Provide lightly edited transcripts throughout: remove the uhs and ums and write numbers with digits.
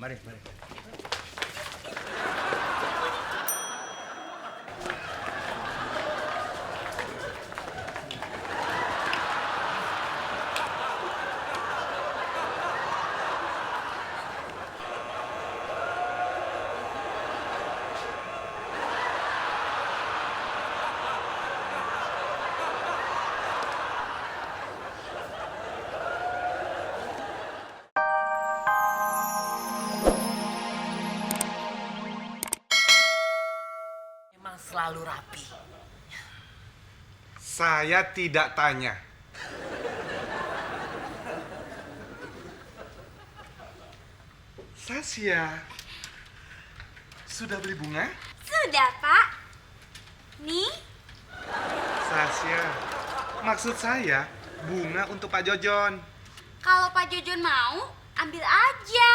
Mari, mari. Selalu rapi. Saya tidak tanya. Sasya, sudah beli bunga? Sudah, Pak. Nih. Sasya, maksud saya bunga untuk Pak Jojon. Kalau Pak Jojon mau, ambil aja.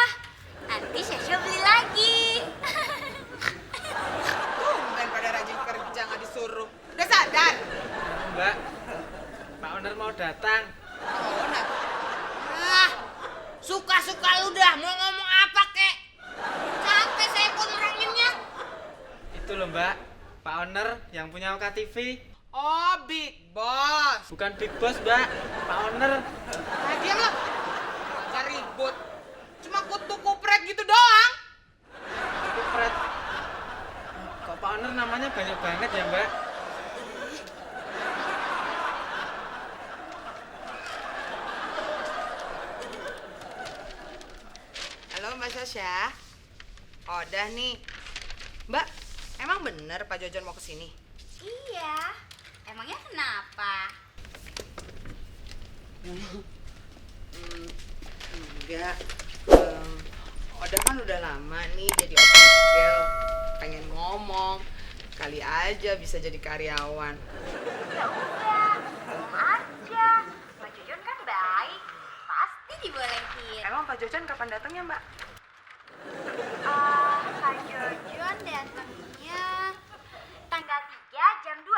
Nanti Sasha beli lagi. Tumben pada rajin kerja nggak disuruh. Udah sadar? Mbak, Pak Owner mau datang. Pak Owner? Ah, suka-suka lu dah. Mau ngomong apa, kek? Capek saya pun neranginnya. Itu loh Mbak, Pak Owner yang punya Oka TV. Oh, Big Boss. Bukan Big Boss Mbak, Pak Owner. Nah, diam lo. Agak ribut. Cuma kutu kupret gitu doang. Kupret. Kok Pak Owner namanya banyak banget ya Mbak? Halo Mbak Sasha. Oh, udah nih. Mbak, emang bener Pak Jojon mau kesini? Iya. Emangnya kenapa? Enggak. Oda kan udah lama nih jadi open girl. Pengen ngomong. Kali aja bisa jadi karyawan. Ya udah, ngomong aja. Pak Jojon kan baik. Pasti dibolehin. Emang Pak Jojon kapan datangnya, Mbak? Pak Jojon datangnya tanggal 3 jam 2.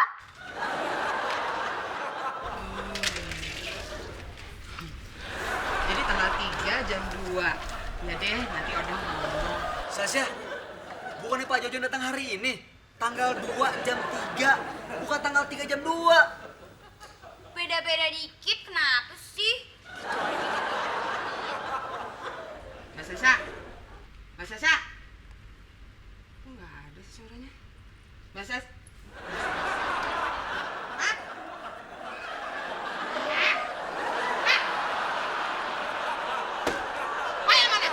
Jadi tanggal 3 jam 2. Ya deh, nanti Oda ngomong. Sasya, bukannya Pak Jojon datang hari ini? Tanggal 2 jam 3, bukan tanggal 3 jam 2. Beda-beda dikit kenapa sih? Mbak Sasha. Mbak Sasha. Kok nggak ada sih suaranya? Mbak Sas. Hah? Ayo mana?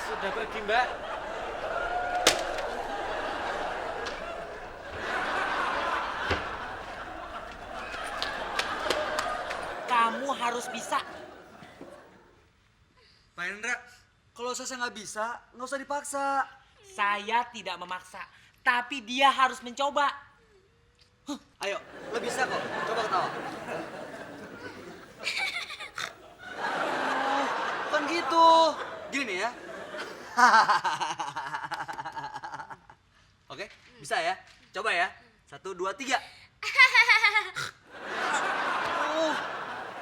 Sudah pergi Mbak. Kamu harus bisa. Pak Hendra, kalau Sasya nggak bisa, nggak usah dipaksa. Saya tidak memaksa, tapi dia harus mencoba. Ayo, lo bisa kok. Coba ketawa. Bukan gitu. Gini nih ya. Oke, bisa ya? Coba ya. 1, 2, 3.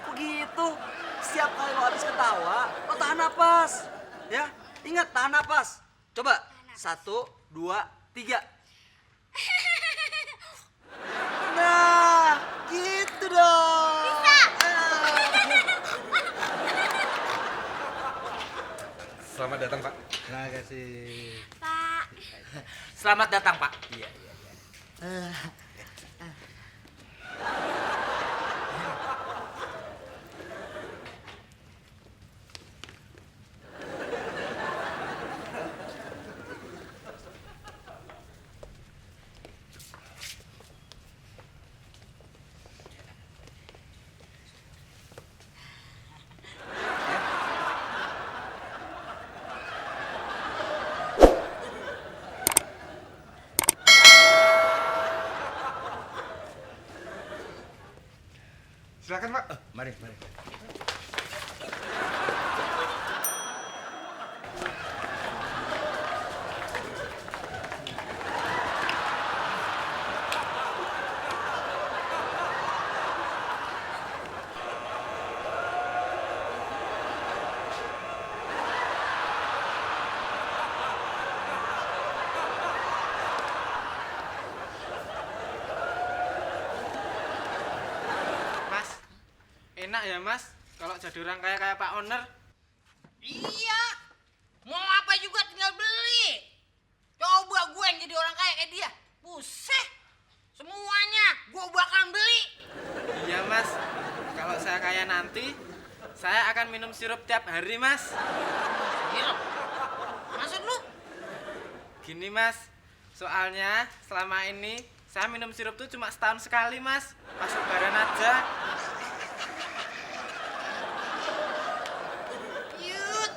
Kok gitu? Setiap kali lo habis ketawa, lo tahan napas. Ya, ingat tahan napas. Coba. 1, 2, 3. Nah, gitu dong. Bisa. Selamat datang, Pak. Terima kasih. Pak. Selamat datang, Pak. Iya. Silakan, Pak. Mari, mari. enak ya Mas, kalau jadi orang kaya kayak Pak Owner. Iya. Mau apa juga tinggal beli. Coba gue yang jadi orang kaya kayak dia. Buset. Semuanya gue bakalan beli. Iya Mas, kalau saya kaya nanti, saya akan minum sirup tiap hari Mas. Sirup? Maksud lu? Gini Mas, soalnya selama ini saya minum sirup tuh cuma setahun sekali Mas, pas lebaran aja.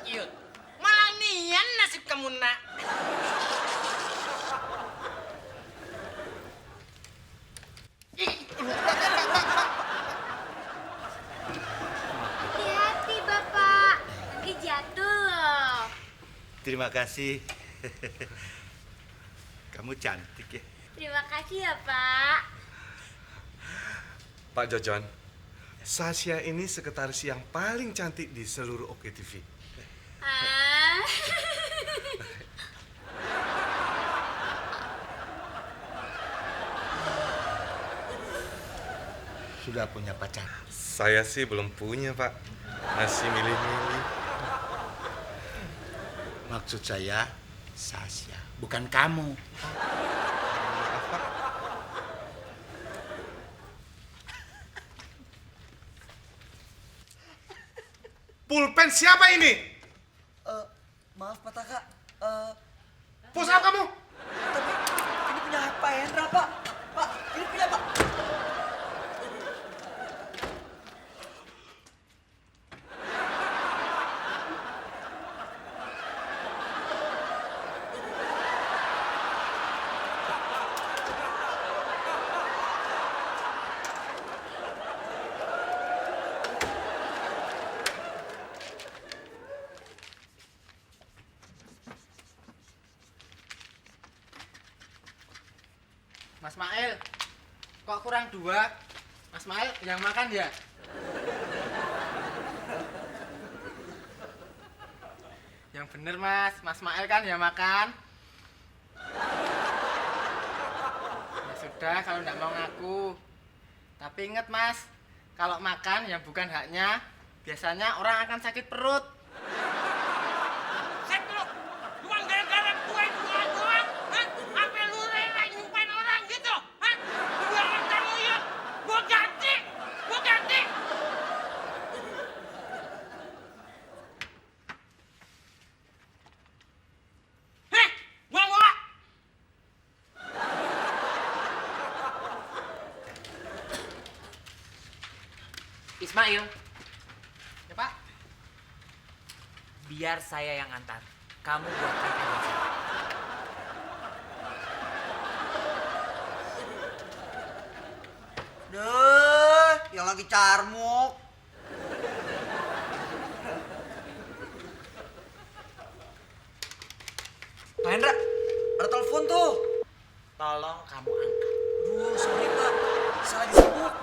Yut. Malah nian nasib kamu nak. Hati-hati Bapak, nanti jatuh loh. Terima kasih. Kamu cantik ya. Terima kasih ya Pak. Pak Jojon, Sasya ini sekretaris yang paling cantik di seluruh Oke TV. Ah. Sudah punya pacar? Saya sih belum punya, Pak. Masih milih-milih. Maksud saya Sasya, bukan kamu. Maaf, Pak. Pulpen siapa ini? Maaf Pak Taka. Pos apa kamu? Tapi ini punya Pak Hendra, Pak. Pak, ini punya Pak. Mas Mail, kok kurang 2? Mas Mail yang makan ya? Yang bener Mas Mail kan yang makan. Ya sudah kalau nggak mau ngaku. Tapi inget Mas, kalau makan yang bukan haknya, biasanya orang akan sakit perut. Set lu. Cuma gara-gara gue dua doang. Hah? Apa lu rela nyumpain orang gitu? Hah? Gue ngerti lu yuk. Gue ganti. Heh, gue bawa. Ismail, Ya Pak? biar saya yang antar. Kamu buatkan aja. Deh, yang lagi carmuk. Pak Hendra, ada telepon tuh. Tolong kamu angkat. Duh, sorry Pak. Saya lagi sibuk.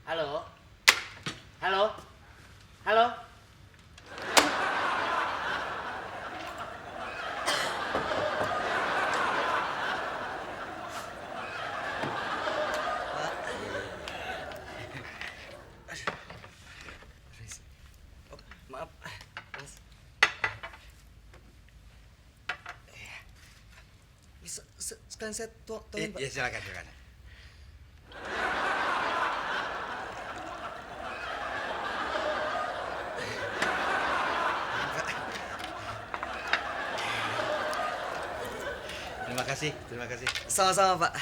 Halo? Halo? Halo? Maaf, Mas. Sekalian saya tolong Pak. Ya silakan. Terima kasih. Sama-sama Pak.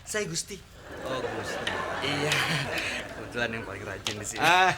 Saya Gusti. Oh, Gusti. Iya. Kebetulan yang paling rajin di sini. Ah.